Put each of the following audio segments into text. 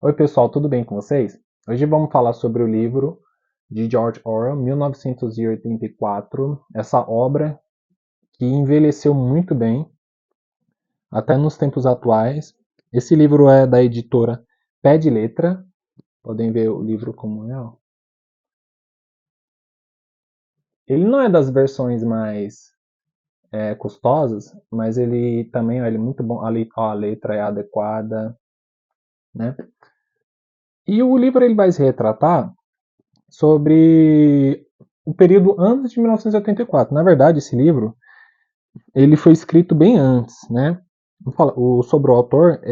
Oi pessoal, tudo bem com vocês? Hoje vamos falar sobre o livro de George Orwell, 1984, essa obra que envelheceu muito bem, até nos tempos atuais. Esse livro é da editora Pé de Letra, podem ver o livro como é. Ó. Ele não é das versões mais custosas, mas ele também ele é muito bom, a letra é adequada, né? E o livro ele vai se retratar sobre o período antes de 1984. Na verdade, esse livro ele foi escrito bem antes, né? Sobre o autor,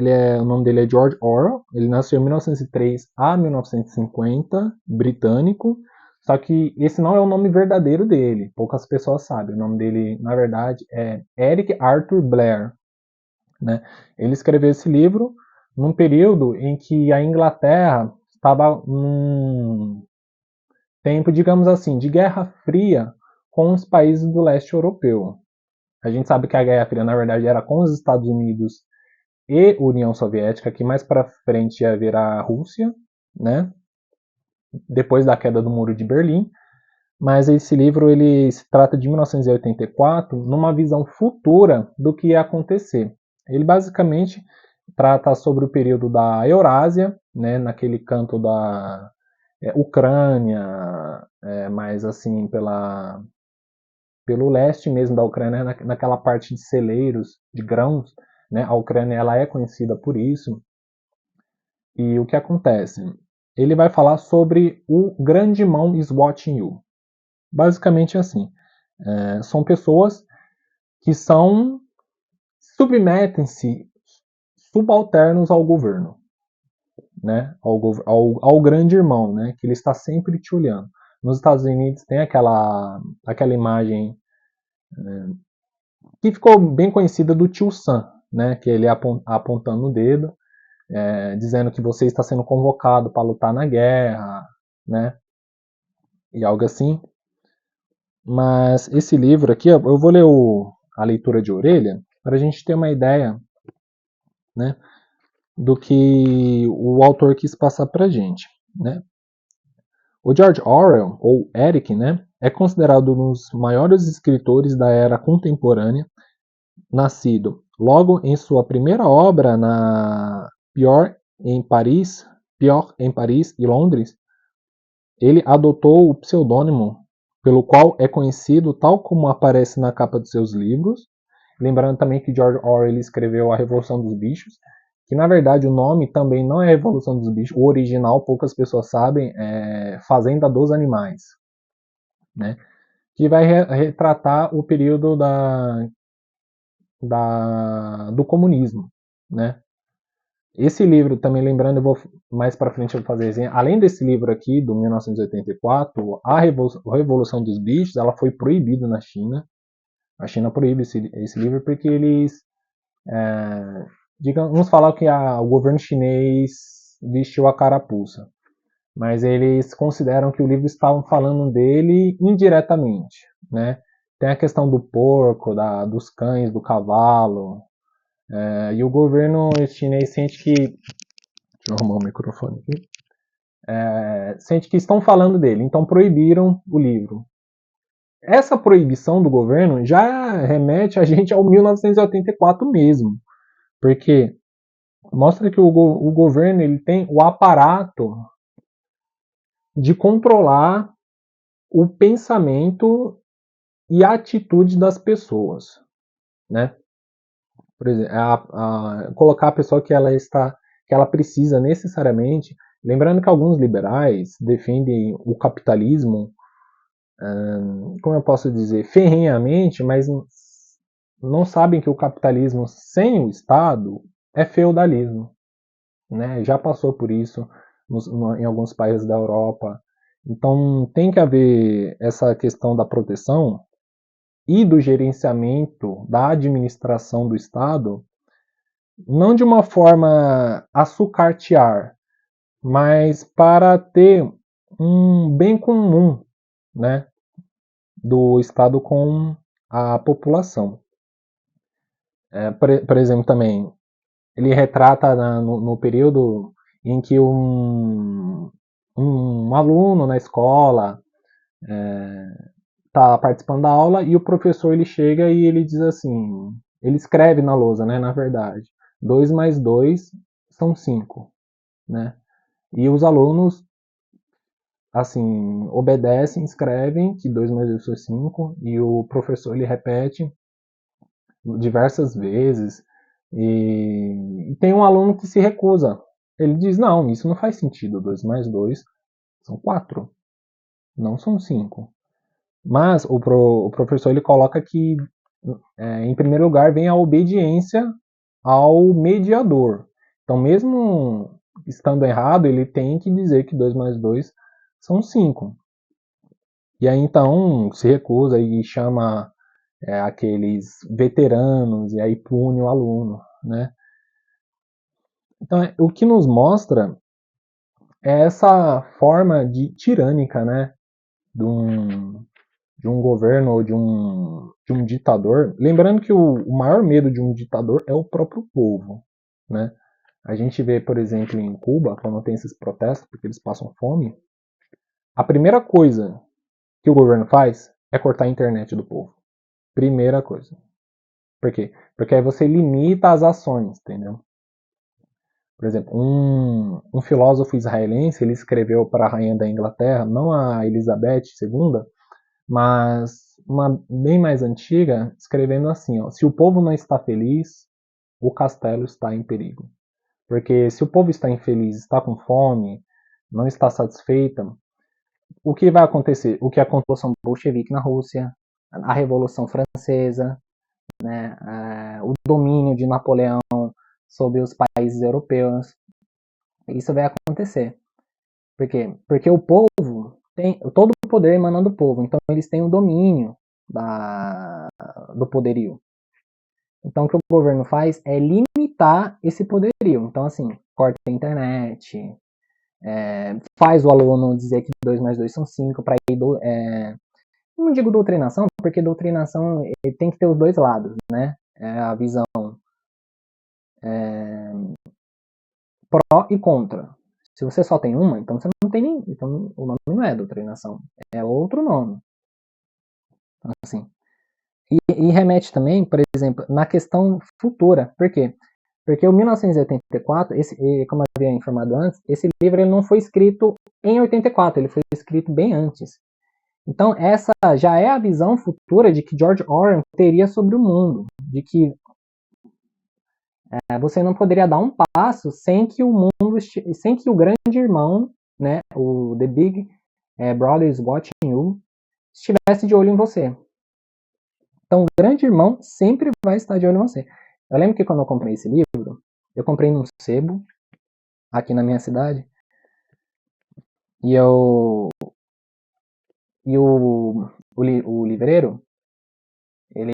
o nome dele é George Orwell. Ele nasceu em 1903 a 1950, britânico. Só que esse não é o nome verdadeiro dele. Poucas pessoas sabem. O nome dele, na verdade, é Eric Arthur Blair, né? Ele escreveu esse livro num período em que a Inglaterra estava num tempo, digamos assim, de guerra fria com os países do leste europeu. A gente sabe que a Guerra Fria, na verdade, era com os Estados Unidos e União Soviética, que mais para frente ia virar a Rússia, né? Depois da queda do Muro de Berlim. Mas esse livro ele se trata de 1984, numa visão futura do que ia acontecer. Ele basicamente trata sobre o período da Eurásia, né, naquele canto da Ucrânia, mais assim pelo leste mesmo da Ucrânia, naquela parte de celeiros, de grãos, né? A Ucrânia ela é conhecida por isso. E o que acontece? Ele vai falar sobre o grande irmão is watching you. Basicamente assim, são pessoas que submetem-se subalternos ao governo, né? Ao grande irmão, né? Que ele está sempre te olhando. Nos Estados Unidos tem aquela imagem que ficou bem conhecida do tio Sam, né? Que ele apontando o dedo, dizendo que você está sendo convocado para lutar na guerra, né? E algo assim. Mas esse livro aqui, eu vou ler a leitura de orelha para a gente ter uma ideia, né? Do que o autor quis passar para a gente, né? O George Orwell, ou Eric, né? É considerado um dos maiores escritores da era contemporânea, nascido logo em sua primeira obra na Pior em Paris e Londres. Ele adotou o pseudônimo pelo qual é conhecido tal como aparece na capa de seus livros. Lembrando também que George Orwell escreveu A Revolução dos Bichos, que na verdade o nome também não é Revolução dos Bichos, o original, poucas pessoas sabem, é Fazenda dos Animais, né? Que vai retratar o período do comunismo, né? Esse livro, também lembrando, eu vou mais para frente eu vou fazer resenha. Além desse livro aqui, do 1984, a Revolução dos Bichos, ela foi proibida na China. A China proíbe esse livro porque eles, vamos falar que o governo chinês vestiu a carapuça. Mas eles consideram que o livro estavam falando dele indiretamente, né? Tem a questão do porco, dos cães, do cavalo, e o governo chinês sente que. Deixa eu arrumar o microfone aqui. Sente que estão falando dele, então proibiram o livro. Essa proibição do governo já remete a gente ao 1984 mesmo, porque mostra que o governo ele tem o aparato de controlar o pensamento e a atitude das pessoas, né? Por exemplo, colocar a pessoa que ela precisa necessariamente. Lembrando que alguns liberais defendem o capitalismo, como eu posso dizer, ferrenhamente, mas não sabem que o capitalismo sem o Estado é feudalismo, né? Já passou por isso em alguns países da Europa. Então tem que haver essa questão da proteção e do gerenciamento da administração do Estado, não de uma forma a sucatear, mas para ter um bem comum, né, do Estado com a população. Por exemplo, também, ele retrata no período em que um aluno na escola está participando da aula e o professor ele chega e ele diz assim, ele escreve na lousa, né, na verdade, 2 mais 2 são 5, né? E os alunos, assim, obedecem, escrevem que 2 mais 2 são 5 e o professor ele repete diversas vezes e tem um aluno que se recusa. Ele diz, não, isso não faz sentido, 2 mais 2 são 4, não são 5. Mas o professor ele coloca que, em primeiro lugar, vem a obediência ao mediador. Então, mesmo estando errado, ele tem que dizer que 2 mais 2 são 5. E aí, então, se recusa e chama aqueles veteranos e aí pune o aluno, né? Então, o que nos mostra é essa forma de tirânica, né? De um governo ou de um ditador. Lembrando que o maior medo de um ditador é o próprio povo, né? A gente vê, por exemplo, em Cuba, quando tem esses protestos, porque eles passam fome, a primeira coisa que o governo faz é cortar a internet do povo. Primeira coisa. Por quê? Porque aí você limita as ações, entendeu? Por exemplo, um filósofo israelense, ele escreveu para a rainha da Inglaterra, não a Elizabeth II, mas uma bem mais antiga, escrevendo assim, ó, se o povo não está feliz, o castelo está em perigo. Porque se o povo está infeliz, está com fome, não está satisfeita, o que vai acontecer? O que aconteceu com a Revolução Bolchevique na Rússia, a Revolução Francesa, né, o domínio de Napoleão sobre os países europeus, isso vai acontecer. Por quê? Porque o povo tem todo o poder emanando do povo, então eles têm o domínio do poderio. Então o que o governo faz é limitar esse poderio. Então, assim, corta a internet, faz o aluno dizer que 2 mais 2 são 5, para ir não digo doutrinação, porque doutrinação tem que ter os dois lados, né? A visão pró e contra. Se você só tem uma, então você não tem nem. Então o nome não é doutrinação, é outro nome. Assim. E remete também, por exemplo, na questão futura. Por quê? Porque o 1984, como eu havia informado antes, esse livro ele não foi escrito em 84, ele foi escrito bem antes. Então essa já é a visão futura de que George Orwell teria sobre o mundo, de que você não poderia dar um passo sem que o mundo, sem que o grande irmão, né, o The Big Brother is Watching You, estivesse de olho em você. Então, o grande irmão sempre vai estar de olho em você. Eu lembro que quando eu comprei esse livro, eu comprei num sebo, aqui na minha cidade, e o livreiro, ele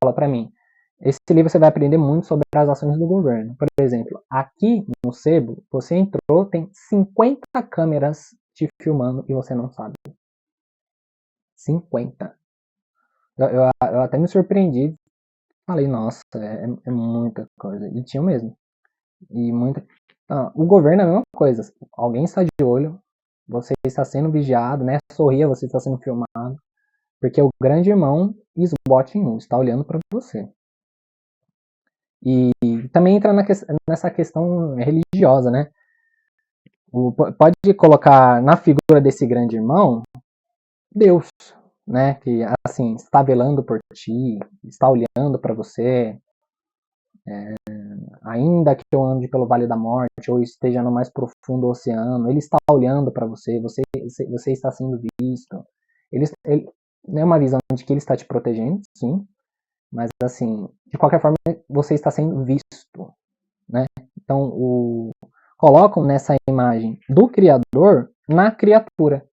fala para mim, esse livro você vai aprender muito sobre as ações do governo. Por exemplo, aqui no sebo, você entrou, tem 50 câmeras te filmando e você não sabe. 50. Eu até me surpreendi, falei, nossa, é muita coisa. E tinha mesmo. E muita. O governo é a mesma coisa. Alguém está de olho, você está sendo vigiado, né? Sorria, você está sendo filmado. Porque o grande irmão is watching you, está olhando para você. E também entra nessa questão religiosa, né? Pode colocar na figura desse grande irmão Deus, né? Que assim está velando por ti, está olhando para você. Ainda que eu ande pelo vale da morte ou esteja no mais profundo oceano, ele está olhando para você, você está sendo visto. Ele é uma visão de que ele está te protegendo, sim, mas assim, de qualquer forma, você está sendo visto, né? Então, colocam nessa imagem do Criador na criatura.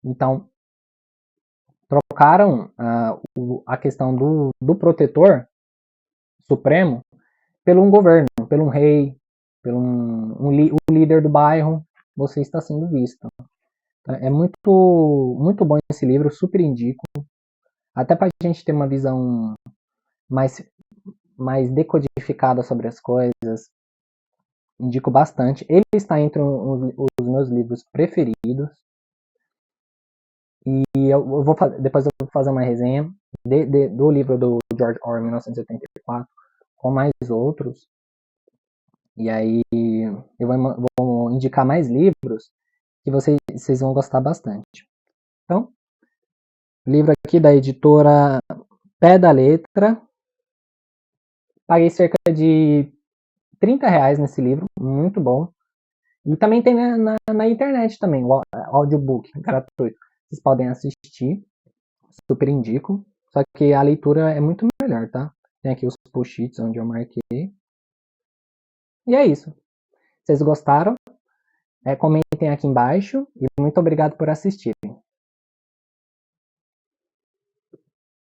Então, trocaram a questão do protetor supremo pelo um governo, pelo um rei, pelo o líder do bairro, você está sendo visto. É muito bom esse livro, super indico. Até para a gente ter uma visão mais decodificada sobre as coisas. Indico bastante. Ele está entre os meus livros preferidos. E depois eu vou fazer uma resenha do livro do George Orwell, 1984, com mais outros. E aí eu vou indicar mais livros que vocês vão gostar bastante. Então, livro aqui da editora Pé da Letra. Paguei cerca de R$ 30 nesse livro, muito bom. E também tem na internet também, o audiobook gratuito. Vocês podem assistir, super indico. Só que a leitura é muito melhor, tá? Tem aqui os post-its onde eu marquei. E é isso. Vocês gostaram? Comentem aqui embaixo e muito obrigado por assistirem.